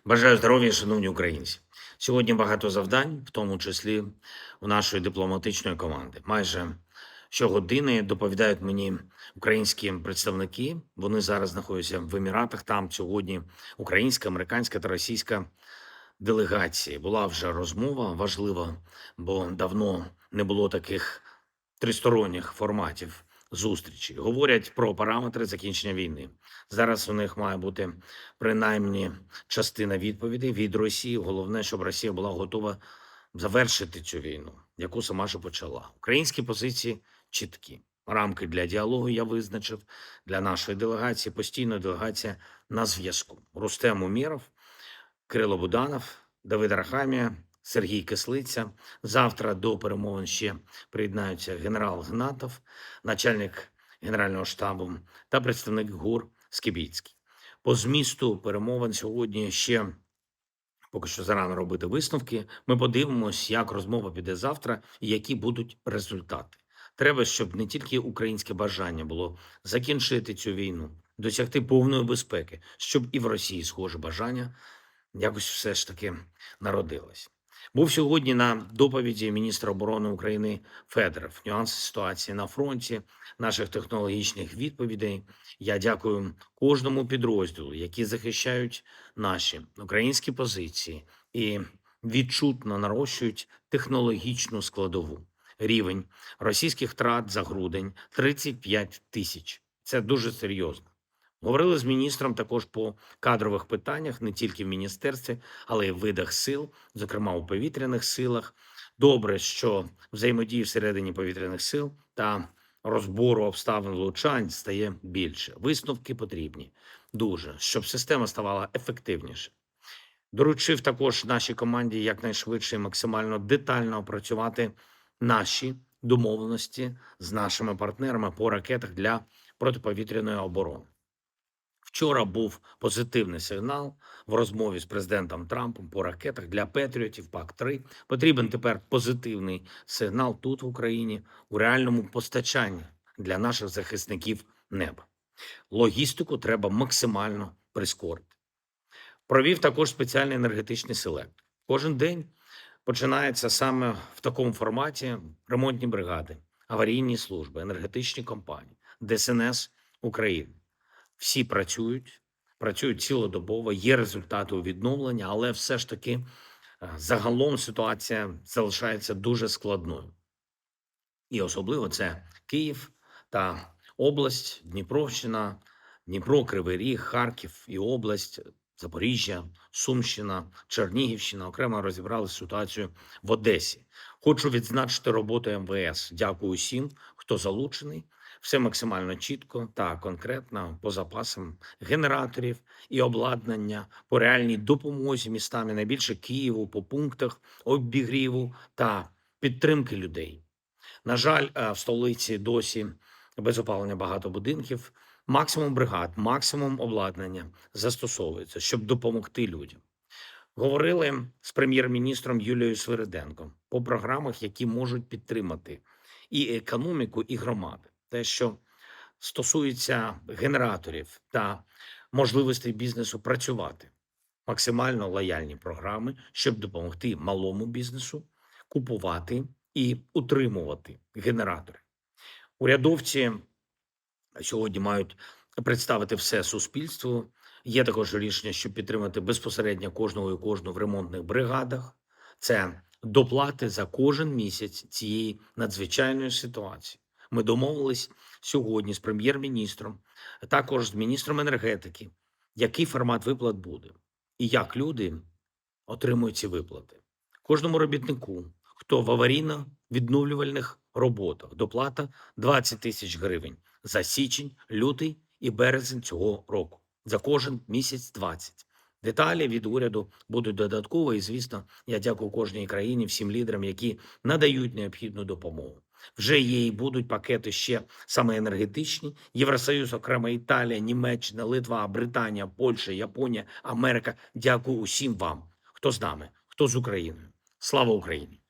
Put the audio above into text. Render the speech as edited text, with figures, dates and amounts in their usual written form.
Бажаю здоров'я, шановні українці. Сьогодні багато завдань, в тому числі у нашої дипломатичної команди. Майже щогодини доповідають мені українські представники. Вони зараз знаходяться в Еміратах. Там сьогодні українська, американська та російська делегації. Була вже розмова важлива, бо давно не було таких тристоронніх форматів зустрічі. Говорять про параметри закінчення війни. Зараз у них має бути принаймні частина відповідей від Росії. Головне, щоб Росія була готова завершити цю війну, яку сама ж і почала. Українські позиції чіткі. Рамки для діалогу я визначив для нашої делегації. Постійно делегація на зв'язку. Рустем Умєров, Кирило Буданов, Давид Арахамія, Сергій Кислиця. Завтра до перемовин ще приєднаються генерал Гнатов, начальник Генерального штабу та представник ГУР Скибіцький. По змісту перемовин сьогодні ще поки що зарано робити висновки. Ми подивимось, як розмова піде завтра і які будуть результати. Треба, щоб не тільки українське бажання було закінчити цю війну, досягти повної безпеки, щоб і в Росії схоже бажання якось все ж таки народилось. Був сьогодні на доповіді міністра оборони України Федоров. Нюанси ситуації на фронті, наших технологічних відповідей. Я дякую кожному підрозділу, які захищають наші українські позиції і відчутно нарощують технологічну складову. Рівень російських втрат за грудень 35 тисяч. Це дуже серйозно. Говорили з міністром також по кадрових питаннях, не тільки в міністерстві, але й в видах сил, зокрема у повітряних силах. Добре, що взаємодії всередині повітряних сил та розбору обставин влучань стає більше. Висновки потрібні дуже, щоб система ставала ефективніше. Доручив також нашій команді якнайшвидше і максимально детально опрацювати наші домовленості з нашими партнерами по ракетах для протиповітряної оборони. Вчора був позитивний сигнал в розмові з президентом Трампом по ракетах для Петріотів ПАК-3. Потрібен тепер позитивний сигнал тут в Україні у реальному постачанні для наших захисників неба. Логістику треба максимально прискорити. Провів також спеціальний енергетичний селект. Кожен день починається саме в такому форматі: ремонтні бригади, аварійні служби, енергетичні компанії, ДСНС України. Всі працюють цілодобово, є результати у відновленні, але все ж таки загалом ситуація залишається дуже складною. І особливо це Київ та область, Дніпровщина, Дніпро, Кривий Ріг, Харків і область, Запоріжжя, Сумщина, Чернігівщина. Окремо розібрали ситуацію в Одесі. Хочу відзначити роботу МВС. Дякую усім, хто залучений. Все максимально чітко та конкретно по запасам генераторів і обладнання, по реальній допомозі містам і найбільше Києву, по пунктах обігріву та підтримки людей. На жаль, в столиці досі без опалення багато будинків. Максимум бригад, максимум обладнання застосовується, щоб допомогти людям. Говорили з прем'єр-міністром Юлією Свириденко по програмах, які можуть підтримати і економіку, і громади. Те, що стосується генераторів та можливостей бізнесу працювати. Максимально лояльні програми, щоб допомогти малому бізнесу купувати і утримувати генератори. Урядовці сьогодні мають представити все суспільству. Є також рішення, щоб підтримати безпосередньо кожного і кожну в ремонтних бригадах. Це доплати за кожен місяць цієї надзвичайної ситуації. Ми домовились сьогодні з прем'єр-міністром, а також з міністром енергетики, який формат виплат буде і як люди отримують ці виплати. Кожному робітнику, хто в аварійно-відновлювальних роботах, доплата 20 тисяч гривень за січень, лютий і березень цього року. За кожен місяць 20. Деталі від уряду будуть додатково, і, звісно, я дякую кожній країні, всім лідерам, які надають необхідну допомогу. Вже є і будуть пакети ще саме енергетичні. Євросоюз, окремо Італія, Німеччина, Литва, Британія, Польща, Японія, Америка. Дякую усім вам, хто з нами, хто з Україною. Слава Україні!